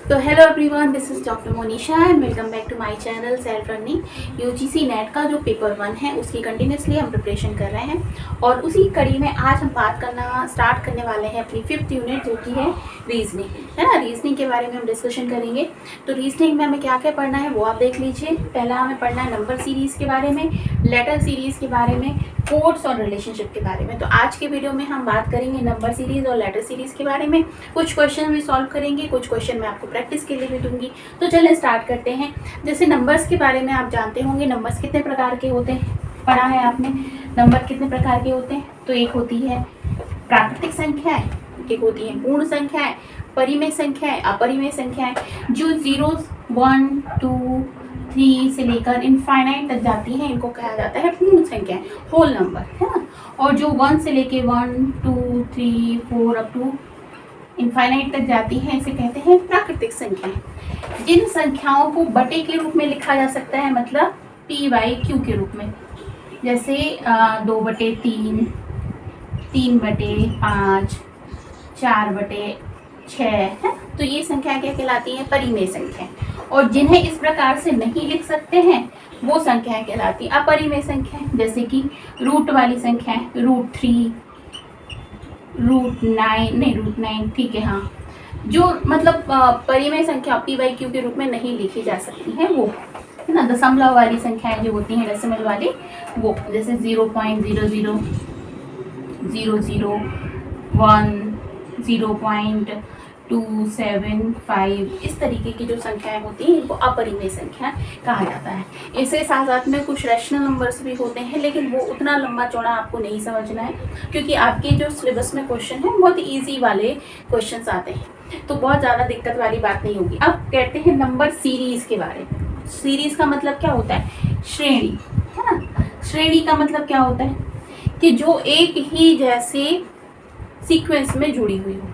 तो hello everyone, this is doctor Monisha and welcome back to my channel self running. UGC NET का जो paper 1 है उसकी continuously हम प्रिपरेशन कर रहे हैं और उसी कड़ी में आज हम बात करना स्टार्ट करने वाले हैं अपनी 5th यूनिट जो कि है रीजनिंग, है ना। रीजनिंग के बारे में हम डिस्कशन करेंगे। तो रीजनिंग में हमें क्या क्या पढ़ना है वो आप देख लीजिए। पहला हमें पढ़ना है नंबर सीरीज़ के बारे में, लेटर सीरीज़ के बारे में, कोड्स और रिलेशनशिप के बारे में। तो आज के वीडियो में हम बात करेंगे नंबर सीरीज़ और लेटर सीरीज़ के बारे में। कुछ क्वेश्चन भी सॉल्व करेंगे, कुछ क्वेश्चन मैं आपको प्रैक्टिस के लिए भी दूंगी। तो चलिए स्टार्ट करते हैं। जैसे नंबर्स के बारे में आप जानते होंगे, नंबर्स कितने प्रकार के होते हैं, पढ़ा है आपने। नंबर कितने प्रकार के होते हैं? तो एक होती है प्राकृतिक संख्याएं, एक होती है पूर्ण संख्याएं, परिमेय संख्याएं, अपरिमेय संख्याएं। जो 0, 1, 2, 3 से लेकर इनफाइनाइट तक जाती हैं इनको कहा जाता है पूर्ण संख्याएं, होल नंबर, है ना। और जो 1 से लेके 1, 2, 3, 4 अप टू इनफाइनाइट तक जाती हैं इसे कहते हैं प्राकृतिक संख्याएं। जिन संख्याओं को बटे के रूप में लिखा जा सकता है, मतलब p/q के रूप में, जैसे 2/3, 3/5, 4/6 है। तो ये संख्या क्या कहलाती है? परिमेय संख्या। और जिन्हें इस प्रकार से नहीं लिख सकते हैं वो संख्याएं कहलाती हैं अपरिमेय संख्याएं। जैसे कि रूट वाली संख्याएं, √3, √9 ठीक है, हाँ, जो मतलब परिमेय संख्या p/q के रूप में नहीं लिखी जा सकती हैं वो, है ना। दशमलव वाली संख्याएं जो होती हैं डेसिमल वाली, वो जैसे 0.00, 0.01, 0.275, इस तरीके की जो संख्याएं होती हैं इनको अपरिमेय संख्या कहा जाता है। इसके साथ साथ में कुछ रैशनल नंबर्स भी होते हैं, लेकिन वो उतना लंबा चौड़ा आपको नहीं समझना है, क्योंकि आपके जो सिलेबस में क्वेश्चन है बहुत ईजी वाले क्वेश्चंस आते हैं, तो बहुत ज़्यादा दिक्कत वाली बात नहीं होगी। अब कहते हैं नंबर सीरीज़ के बारे में। सीरीज़ का मतलब क्या होता है? श्रेणी, है ना। श्रेणी का मतलब क्या होता है कि जो एक ही जैसे सीक्वेंस में जुड़ी हुई हो।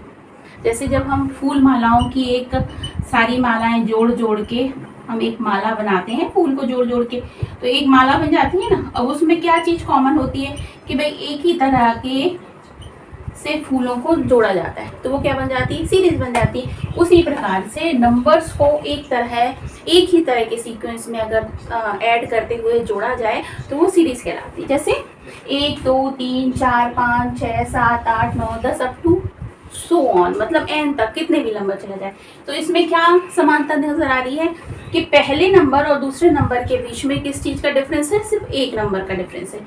जैसे जब हम फूल मालाओं की एक सारी मालाएं जोड़ जोड़ के हम एक माला बनाते हैं, फूल को जोड़ जोड़ के, तो एक माला बन जाती है ना। अब उसमें क्या चीज़ कॉमन होती है कि भाई एक ही तरह के से फूलों को जोड़ा जाता है, तो वो क्या बन जाती है? सीरीज बन जाती है। उसी प्रकार से नंबर्स को एक ही तरह के सीक्वेंस में अगर ऐड करते हुए जोड़ा जाए तो वो सीरीज कहलाती है। जैसे 1, 2, 3, 4, 5, 6, 7, 8, 9, 10 अप टू सो ऑन, मतलब एन तक कितने भी नंबर चला जाए। तो इसमें क्या समानता नजर आ रही है कि पहले नंबर और दूसरे नंबर के बीच में किस चीज़ का डिफरेंस है? सिर्फ एक नंबर का डिफरेंस है।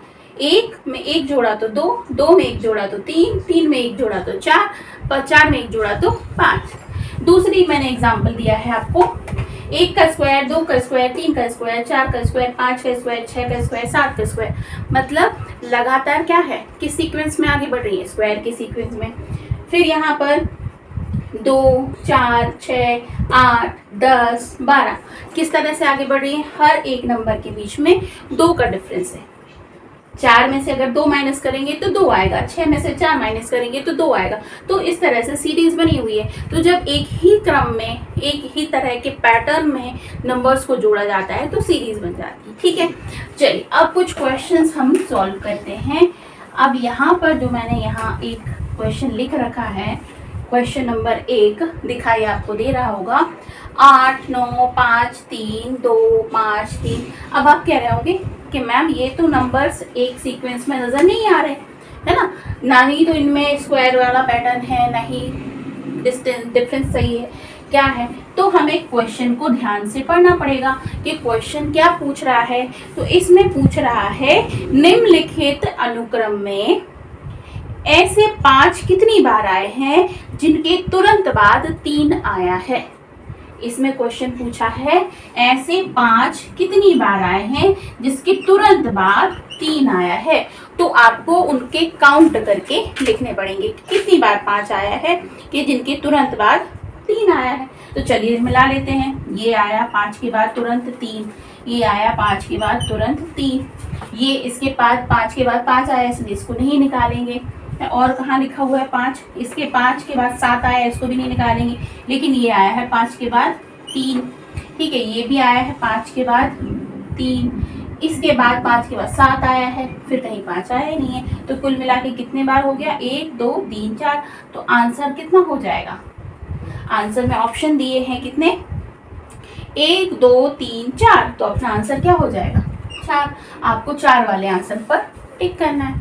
1 में 1 जोड़ा तो 2, 2 में 1 जोड़ा तो 3, 3 में 1 जोड़ा तो 4, 4 में 1 जोड़ा तो 5। दूसरी मैंने एग्जाम्पल दिया है आपको, 1 का स्क्वायर, 2 का स्क्वायर, 3 का स्क्वायर, 4 का स्क्वायर, 5 का स्क्वायर, 6 का स्क्वायर, 7 का स्क्वायर। मतलब लगातार क्या है, किस सीक्वेंस में आगे बढ़ रही है? स्क्वायर के सीक्वेंस में। फिर यहाँ पर 2, 4, 6, 8, 10, 12 किस तरह से आगे बढ़ रही है? हर एक नंबर के बीच में 2 का डिफरेंस है। 4 में से अगर 2 माइनस करेंगे तो 2 आएगा, 6 में से 4 माइनस करेंगे तो 2 आएगा। तो इस तरह से सीरीज बनी हुई है। तो जब एक ही क्रम में, एक ही तरह के पैटर्न में नंबर्स को जोड़ा जाता है तो सीरीज बन जाती है, ठीक है। चलिए अब कुछ क्वेश्चंस हम सॉल्व करते हैं। अब यहाँ पर जो मैंने यहाँ एक क्वेश्चन लिख रखा है, क्वेश्चन नंबर 1 दिखाई आपको दे रहा होगा, 8, 9, 5, 3, 2, 5, 3। अब आप कह रहे होंगे कि मैम ये तो नंबर्स एक सीक्वेंस में नजर नहीं आ रहे, है ना ही तो इनमें स्क्वायर वाला पैटर्न है, ना ही डिफरेंस सही है, क्या है? तो हमें क्वेश्चन को ध्यान से पढ़ना पड़ेगा कि क्वेश्चन क्या पूछ रहा है। तो इसमें पूछ रहा है निम्नलिखित अनुक्रम में ऐसे 5 कितनी बार आए हैं जिनके तुरंत बाद 3 आया है। इसमें क्वेश्चन पूछा है ऐसे 5 कितनी बार आए हैं जिसके तुरंत बाद 3 आया है। तो आपको उनके काउंट करके लिखने पड़ेंगे कितनी बार 5 आया है कि जिनके तुरंत बाद 3 आया है। तो चलिए मिला लेते हैं। ये आया 5 के बाद तुरंत 3, ये आया 5 के बाद तुरंत 3, ये इसके बाद 5 के बाद 5 आया, इसलिए इसको नहीं निकालेंगे। और कहाँ लिखा हुआ है 5, इसके 5 के बाद 7 आया, इसको भी नहीं निकालेंगे। लेकिन ये आया है 5 के बाद 3, ठीक है, ये भी आया है 5 के बाद 3, इसके बाद 5 के बाद 7 आया है, फिर कहीं 5 आया ही नहीं है। तो कुल मिला के कितने बार हो गया? 1, 2, 3, 4। तो आंसर कितना हो जाएगा? आंसर में ऑप्शन दिए हैं कितने, 1 2 3 4, तो अपना आंसर क्या हो जाएगा 4। आपको 4 वाले आंसर पर टिक करना है,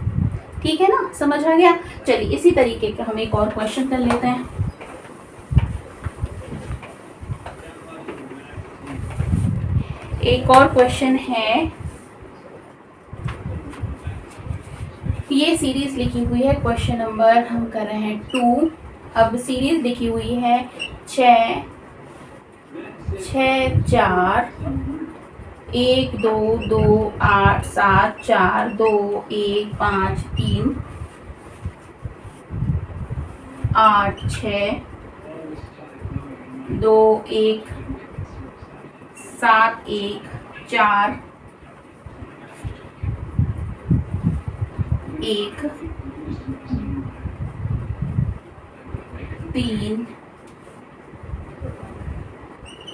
ठीक है ना, समझ आ गया। चलिए इसी तरीके का हम एक और क्वेश्चन कर लेते हैं। एक और क्वेश्चन है, ये सीरीज लिखी हुई है, क्वेश्चन नंबर हम कर रहे हैं 2। अब सीरीज लिखी हुई है 6 6 4 1 2 2 8 7 4 2 1 5 3 8 6 2 1 7 1 4 1 3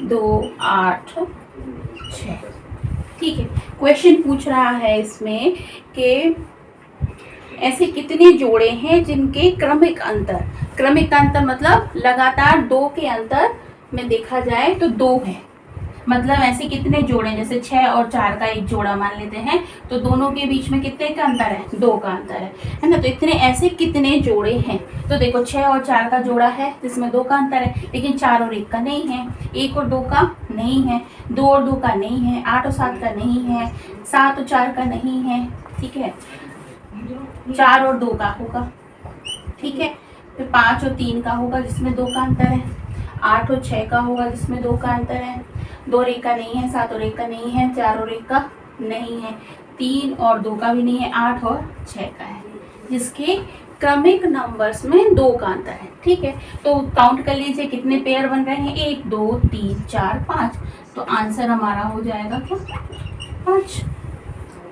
2 8 6। ठीक है, क्वेश्चन पूछ रहा है इसमें कि ऐसे कितने जोड़े हैं जिनके क्रमिक अंतर मतलब लगातार 2 के अंतर में देखा जाए तो 2 है, मतलब ऐसे कितने जोड़े, जैसे 6 और 4 का एक जोड़ा मान लेते हैं, तो दोनों के बीच में कितने का अंतर है, 2 का अंतर है ना। तो इतने ऐसे कितने जोड़े हैं, तो देखो 6 और 4 का जोड़ा है जिसमें 2 का अंतर है, लेकिन 4 और 1 का नहीं है, 1 और 2 का नहीं है, 2 और 2 का नहीं है, 8 और 7 का नहीं है, 7 और 4 का नहीं है, ठीक है, 4 और 2 का होगा, ठीक है, फिर 5 और 3 का होगा जिसमें 2 का अंतर है, 8 और 6 का होगा जिसमें 2 का अंतर है, 2 और 1 का नहीं है, 7 और 1 का नहीं है, 4 और 1 का नहीं है, 3 और 2 का भी नहीं है, 8 और 6 का है, जिसके क्रमिक नंबर्स में 2 का अंतर है। ठीक है, तो काउंट कर लीजिए कितने पेयर बन रहे हैं, 1 2 3 4 5, तो आंसर हमारा हो जाएगा क्या 5।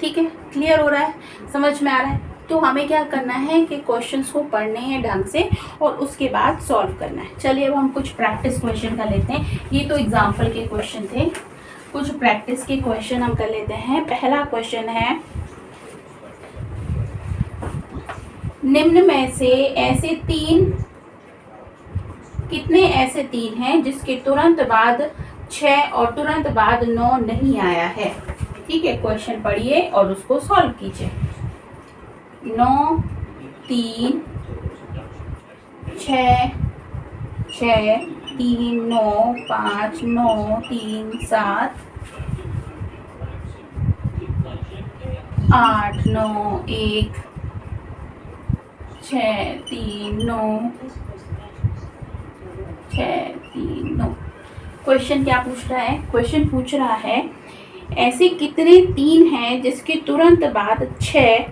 ठीक है, क्लियर हो रहा है, समझ में आ रहा है। तो हमें क्या करना है कि क्वेश्चंस को पढ़ने हैं ढंग से और उसके बाद सॉल्व करना है। चलिए अब हम कुछ प्रैक्टिस क्वेश्चन कर लेते हैं, ये तो एग्जाम्पल के क्वेश्चन थे, कुछ प्रैक्टिस के क्वेश्चन हम कर लेते हैं। पहला क्वेश्चन है, निम्न में से ऐसे कितने ऐसे 3 हैं जिसके तुरंत बाद 6 और तुरंत बाद 9 नहीं आया है। ठीक है, क्वेश्चन पढ़िए और उसको सॉल्व कीजिए। 9 3 6 6 3 9 5 9 3 7 8 9 1 6 3 9 6 3 9। क्वेश्चन क्या पूछ रहा है, क्वेश्चन पूछ रहा है ऐसे कितने 3 हैं जिसके तुरंत बाद 6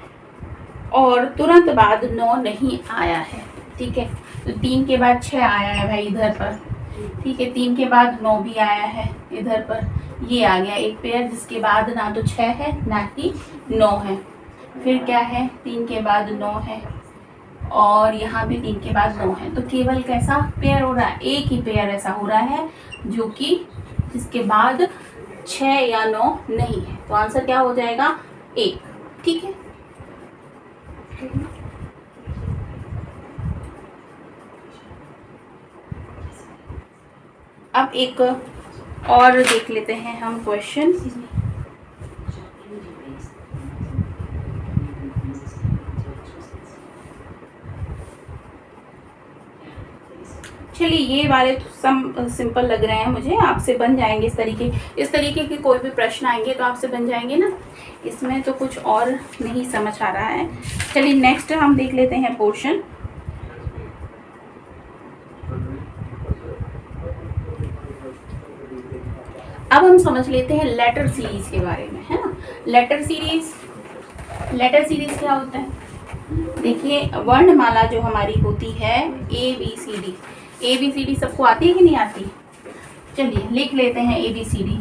और तुरंत बाद 9 नहीं आया है। ठीक है, तो 3 के बाद 6 आया है भाई इधर पर, ठीक है, 3 के बाद 9 भी आया है इधर पर, ये आ गया एक पेयर जिसके बाद ना तो 6 है ना ही 9 है। फिर क्या है, 3 के बाद 9 है और यहाँ भी 3 के बाद 9 है, तो केवल कैसा पेयर हो रहा है, एक ही पेयर ऐसा हो रहा है जो कि जिसके बाद 6 या 9 नहीं है, तो आंसर क्या हो जाएगा 1। ठीक है, अब एक और देख लेते हैं हम क्वेश्चन। चलिए ये वाले तो सब सिंपल लग रहे हैं मुझे, आपसे बन जाएंगे इस तरीके के कोई भी प्रश्न आएंगे तो आपसे बन जाएंगे ना, इसमें तो कुछ और नहीं समझ आ रहा है। चलिए नेक्स्ट हम देख लेते हैं पोर्शन। अब हम समझ लेते हैं लेटर सीरीज के बारे में, है ना। लेटर सीरीज क्या होता है, देखिए वर्णमाला जो हमारी होती है ABCD सबको आती है कि नहीं आती, चलिए लिख लेते हैं ABCD।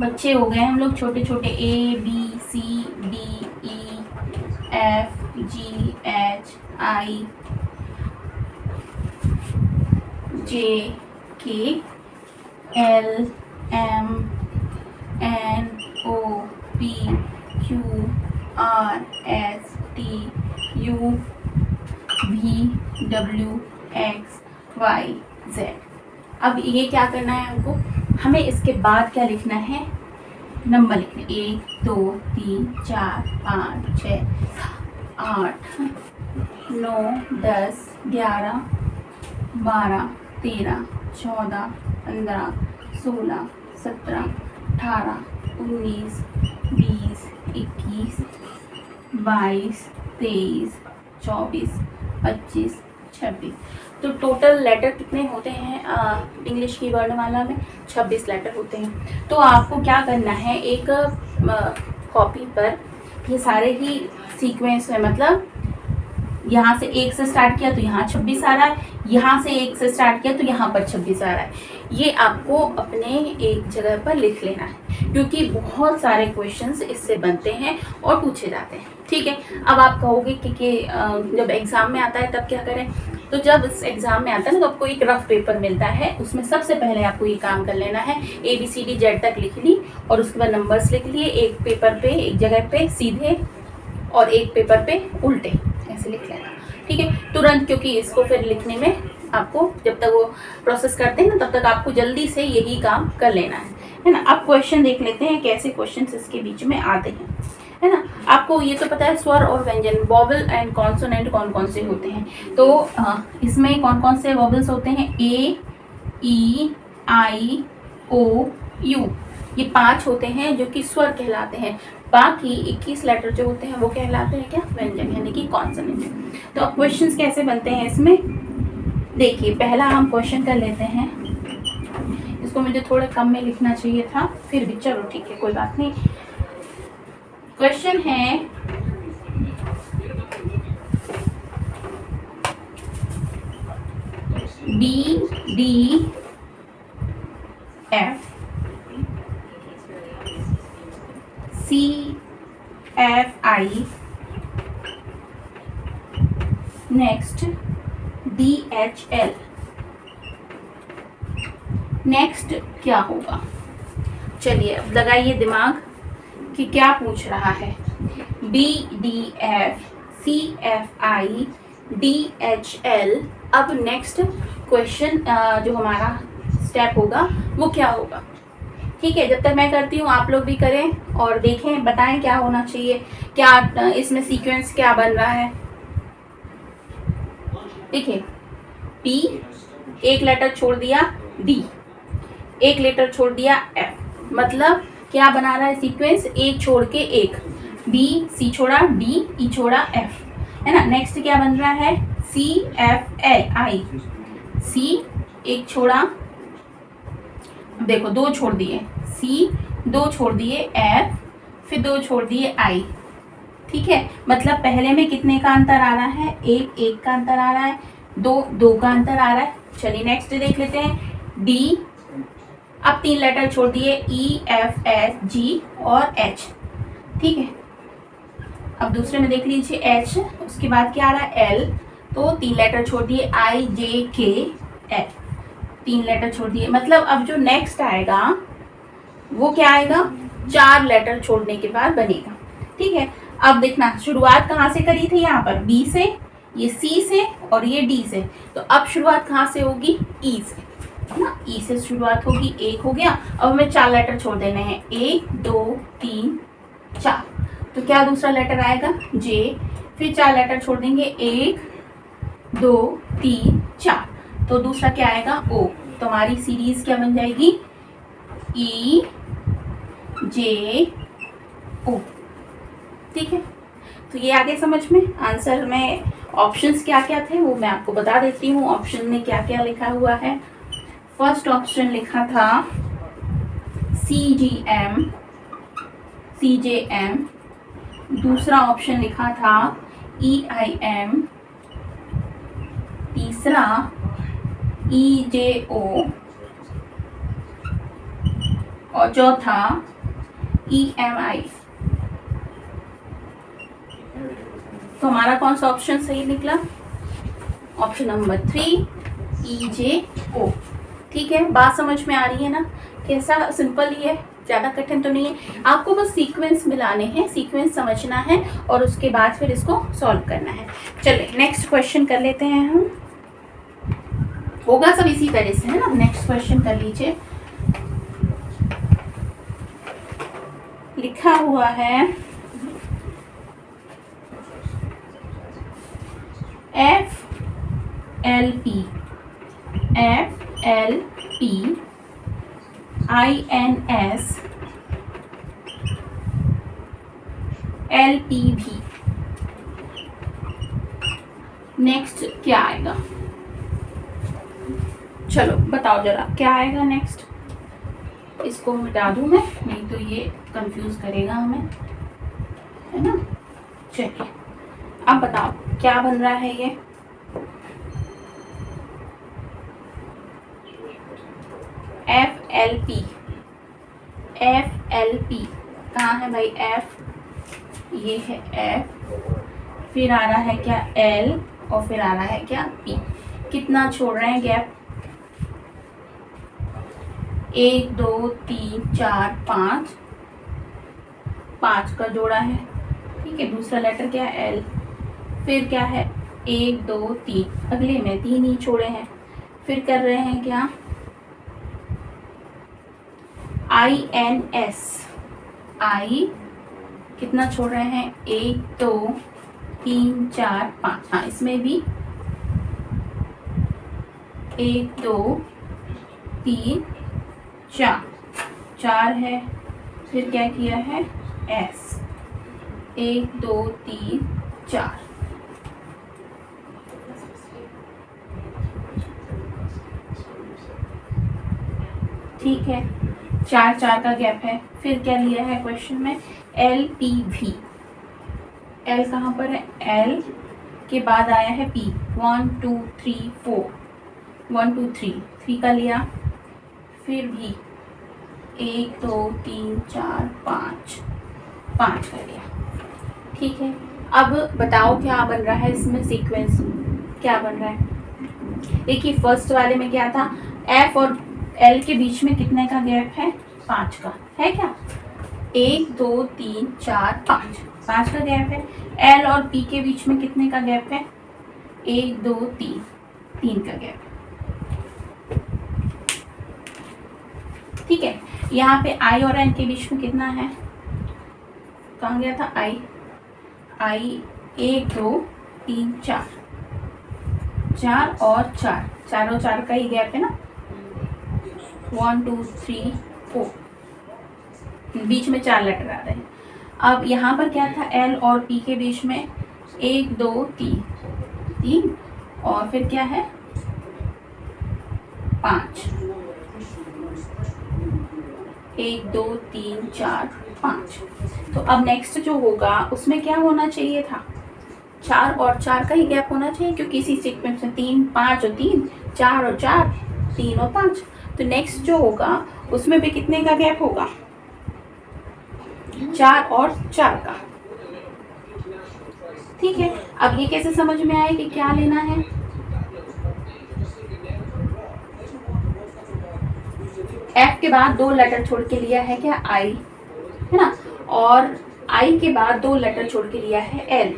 बच्चे हो गए हम लोग छोटे छोटे, ABCDEFGHIJKLMNOPQRSTUVWXYZ। अब ये क्या करना है हमको, हमें इसके बाद क्या लिखना है, नंबर लिखने 1 2 3 4 5 6 8 9 10 11 12 13 14 15 16 17 18 19 20 21 22 23 24 25 26। तो टोटल लेटर कितने होते हैं इंग्लिश की वर्णमाला में, 26 लेटर होते हैं। तो आपको क्या करना है, एक कॉपी पर ये सारे ही सीक्वेंस में, मतलब यहाँ से 1 से स्टार्ट किया तो यहाँ 26 आ रहा है, यहाँ से 1 से स्टार्ट किया तो यहाँ पर 26 आ रहा है। ये आपको अपने एक जगह पर लिख लेना है, क्योंकि बहुत सारे क्वेश्चंस इससे बनते हैं और पूछे जाते हैं। ठीक है, अब आप कहोगे कि जब एग्ज़ाम में आता है तब क्या करें, तो जब इस एग्ज़ाम में आता है ना तो आपको एक रफ पेपर मिलता है, उसमें सबसे पहले आपको ये काम कर लेना है, ABCD Z तक लिख ली और उसके बाद नंबर्स लिख लिए, एक पेपर पे एक जगह पे सीधे और एक पेपर पे उल्टे, ऐसे लिख लेना। ठीक है, तुरंत, क्योंकि इसको फिर लिखने में आपको जब तक वो प्रोसेस करते हैं ना तब तक आपको जल्दी से यही काम कर लेना है ना। अब क्वेश्चन देख लेते हैं कैसे क्वेश्चन इसके बीच में आते हैं, है ना। आपको ये तो पता है स्वर और व्यंजन, वॉवल एंड कॉन्सोनेंट कौन कौन से होते हैं। तो इसमें कौन कौन से वॉवल्स होते हैं, A E I O U, ये 5 होते हैं जो कि स्वर कहलाते हैं। बाकी 21 लेटर जो होते हैं वो कहलाते हैं क्या, व्यंजन, यानी कि कॉन्सोनेंट। तो अब क्वेश्चंस कैसे बनते हैं इसमें, देखिए पहला हम क्वेश्चन कर लेते हैं। इसको मुझे थोड़ा कम में लिखना चाहिए था, फिर भी चलो ठीक है, कोई बात नहीं। क्वेश्चन है BDF CFI next DHL, next क्या होगा। चलिए अब लगाइए दिमाग कि क्या पूछ रहा है। BDF CFI DHL, अब नेक्स्ट क्वेश्चन जो हमारा स्टेप होगा वो क्या होगा। ठीक है, जब तक मैं करती हूँ आप लोग भी करें और देखें, बताएं क्या होना चाहिए, क्या इसमें सीक्वेंस क्या बन रहा है। देखिए P, एक लेटर छोड़ दिया D, एक लेटर छोड़ दिया F, मतलब क्या बना रहा है सीक्वेंस, एक छोड़ के एक, B C छोड़ा D E छोड़ा F, है ना। नेक्स्ट क्या बन रहा है, C F I, C एक छोड़ा, देखो 2 छोड़ दिए, C 2 छोड़ दिए F, फिर 2 छोड़ दिए I। ठीक है, मतलब पहले में कितने का अंतर आ रहा है, 1 का अंतर आ रहा है, 2 का अंतर आ रहा है। चलिए नेक्स्ट देख लेते हैं D, अब 3 लेटर छोड़ दिए E F S G और H। ठीक है, अब दूसरे में देख लीजिए H, उसके बाद क्या आ रहा है L, तो 3 लेटर छोड़ दिए I J K L, 3 letter छोड़ दिए, मतलब अब जो नेक्स्ट आएगा वो क्या आएगा, 4 लेटर छोड़ने के बाद बनेगा। ठीक है, अब देखना शुरुआत कहाँ से करी थी, यहाँ पर B से, ये C से और ये D से, तो अब शुरुआत कहाँ से होगी, E से, है ना। E से शुरुआत होगी, 1 हो गया, अब हमें 4 लेटर छोड़ देने हैं, 1 2 3 4, तो क्या दूसरा लेटर आएगा J, फिर 4 लेटर छोड़ देंगे, 1 2 3 4, तो दूसरा क्या आएगा O। तो हमारी सीरीज क्या बन जाएगी, E J O। ठीक है, तो ये आगे समझ में। आंसर में ऑप्शंस क्या क्या थे वो मैं आपको बता देती हूँ। ऑप्शन में क्या क्या लिखा हुआ है, फर्स्ट ऑप्शन लिखा था CGM CJM, दूसरा ऑप्शन लिखा था EIM, तीसरा EJO और चौथा EMI। तो हमारा कौन सा ऑप्शन सही निकला, ऑप्शन नंबर 3 EJO। ठीक है, बात समझ में आ रही है ना, कैसा सिंपल ही है, ज़्यादा कठिन तो नहीं है। आपको बस सीक्वेंस मिलाने हैं, सीक्वेंस समझना है और उसके बाद फिर इसको सॉल्व करना है। चलिए नेक्स्ट क्वेश्चन कर लेते हैं हम। होगा सब इसी तरह से, है ना। नेक्स्ट क्वेश्चन कर लीजिए। लिखा हुआ है FLP INS LPV। नेक्स्ट क्या आएगा? चलो बताओ जरा क्या आएगा नेक्स्ट। इसको मिटा दूं मैं, नहीं तो ये कंफ्यूज करेगा हमें, है ना। चलिए अब बताओ क्या बन रहा है ये। FLP कहाँ है भाई? F, ये है F, फिर आ रहा है क्या L, और फिर आ रहा है क्या P। कितना छोड़ रहे हैं गैप? 1 2 3 4 5, 5 का जोड़ा है, ठीक है। दूसरा लेटर क्या है? L, फिर क्या है 1 2 3, अगले में 3 ही छोड़े हैं। फिर कर रहे हैं क्या? INS, I कितना छोड़ रहे हैं? 1 2 3 4 5, हाँ इसमें भी 1 2 3 4, 4 है। फिर क्या किया है? S, 1 2 3 4, ठीक है। 4 4 का गैप है। फिर क्या लिया है क्वेश्चन में? LPV। L कहाँ पर है? L के बाद आया है P, 1 2 3 4, 1 2 3 का लिया। फिर भी 1 2 3 4 5 का लिया, ठीक है। अब बताओ क्या बन रहा है इसमें सीक्वेंस, क्या बन रहा है? देखिए फर्स्ट वाले में क्या था? F और L के बीच में कितने का गैप है? 5 का है क्या? 1 2 3 4 5 का गैप है। L और P के बीच में कितने का गैप है? 1 2 3 का गैप, ठीक है। यहाँ पे I और N के बीच में कितना है? कहाँ गया था I 1 2 3 4, 4 और 4, 4 और 4 का ही गैप है ना। 1 2 3 4, बीच में 4 लेटर आ रहे हैं। अब यहाँ पर क्या था? L और P के बीच में 1 2 3 और फिर क्या है? 5, 1 2 3 4 5। तो अब नेक्स्ट जो होगा उसमें क्या होना चाहिए था? 4 और 4 का ही गैप होना चाहिए, क्योंकि इसी सीक्वेंस में 3 5 और 3, 4 और 4, 3 और 5। तो नेक्स्ट जो होगा उसमें भी कितने का गैप होगा? 4 और 4 का, ठीक है। अब ये कैसे समझ में आए कि क्या लेना है? F के बाद 2 लेटर छोड़ के लिया है क्या? I, है ना। और I के बाद 2 लेटर छोड़ के लिया है L।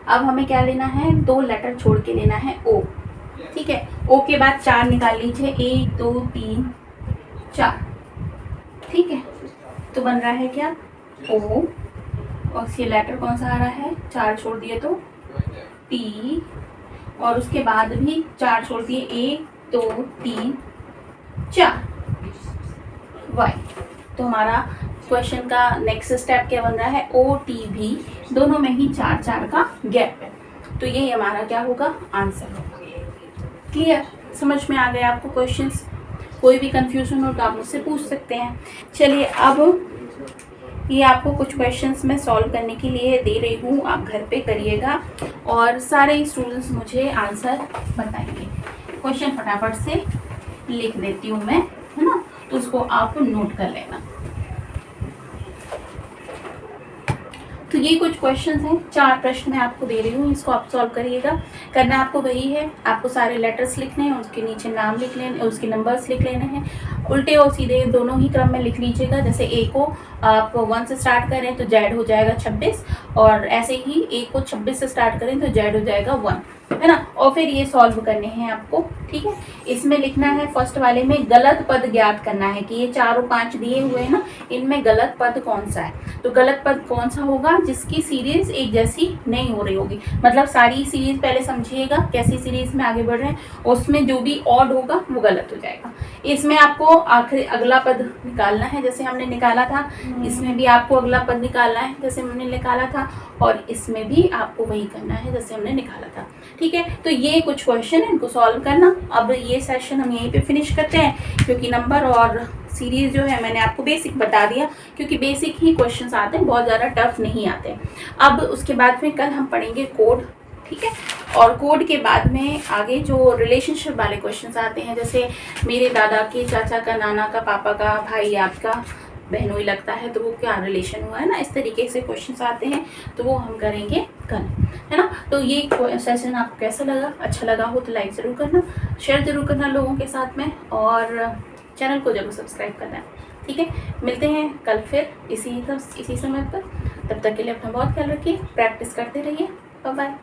अब हमें क्या लेना है? 2 लेटर छोड़ के लेना है O, ठीक है। O के बाद 4 निकाल लीजिए, 1 2 3 4, ठीक है। तो बन रहा है क्या? O, और ये लेटर कौन सा आ रहा है? 4 छोड़ दिए तो P, और उसके बाद भी 4 छोड़ दिए, 1 2 3 4 Y। तो हमारा क्वेश्चन का नेक्स्ट स्टेप क्या बन रहा है? OTV, दोनों में ही 4 4 का गैप है। तो ये हमारा क्या होगा? आंसर होगा। क्लियर? समझ में आ गया आपको क्वेश्चंस? कोई भी कंफ्यूजन हो तो आप मुझसे पूछ सकते हैं। चलिए अब ये आपको कुछ क्वेश्चंस मैं सॉल्व करने के लिए दे रही हूँ, आप घर पे करिएगा और सारे स्टूडेंट्स मुझे आंसर बताएंगे। क्वेश्चन फटाफट से लिख देती हूँ मैं, है ना, तो उसको आप नोट कर लेना। तो ये कुछ क्वेश्चंस हैं, 4 प्रश्न मैं आपको दे रही हूँ, इसको आप सॉल्व करिएगा। करना आपको वही है, आपको सारे लेटर्स लिखने हैं, उसके नीचे नाम लिख लेने, उसके नंबर्स लिख लेने हैं उल्टे और सीधे दोनों ही क्रम में लिख लीजिएगा। जैसे ए को आप 1 से स्टार्ट करें तो जेड हो जाएगा 26, और ऐसे ही ए को 26 से स्टार्ट करें तो जेड हो जाएगा 1, है ना। और फिर ये सॉल्व करने हैं आपको, ठीक है। इसमें लिखना है फर्स्ट वाले में गलत पद ज्ञात करना है कि ये 4 और 5 दिए हुए हैं ना, इनमें गलत पद कौन सा है। तो गलत पद कौन सा होगा, जिसकी सीरीज एक जैसी नहीं हो रही होगी। मतलब सारी सीरीज पहले समझिएगा कैसी सीरीज में आगे बढ़ रहे हैं, उसमें जो भी ऑड होगा वो गलत हो जाएगा। इसमें आपको आखिरी अगला पद निकालना है जैसे हमने निकाला था, इसमें भी आपको अगला पद निकालना है जैसे हमने निकाला था, और इसमें भी आपको वही करना है जैसे हमने निकाला था, ठीक है। तो ये कुछ क्वेश्चन है, इनको सॉल्व करना। अब ये सेशन हम यहीं पे फिनिश करते हैं, क्योंकि नंबर और सीरीज जो है मैंने आपको बेसिक बता दिया, क्योंकि बेसिक ही क्वेश्चंस आते हैं, बहुत ज़्यादा टफ नहीं आते। अब उसके बाद में कल हम पढ़ेंगे कोड, ठीक है। और कोड के बाद में आगे जो रिलेशनशिप वाले क्वेश्चंस आते हैं, जैसे मेरे दादा के चाचा का, नाना का, पापा का, भाई आपका बहनोई लगता है तो वो क्या रिलेशन हुआ है ना, इस तरीके से क्वेश्चंस आते हैं, तो वो हम करेंगे कल, है ना। तो ये सेशन आपको कैसा लगा, अच्छा लगा हो तो लाइक ज़रूर करना, शेयर ज़रूर करना लोगों के साथ में, और चैनल को ज़रूर सब्सक्राइब करना है, ठीक है। मिलते हैं कल फिर इसी समय पर, तब तक के लिए अपना बहुत ख्याल रखिए, प्रैक्टिस करते रहिए। Bye bye.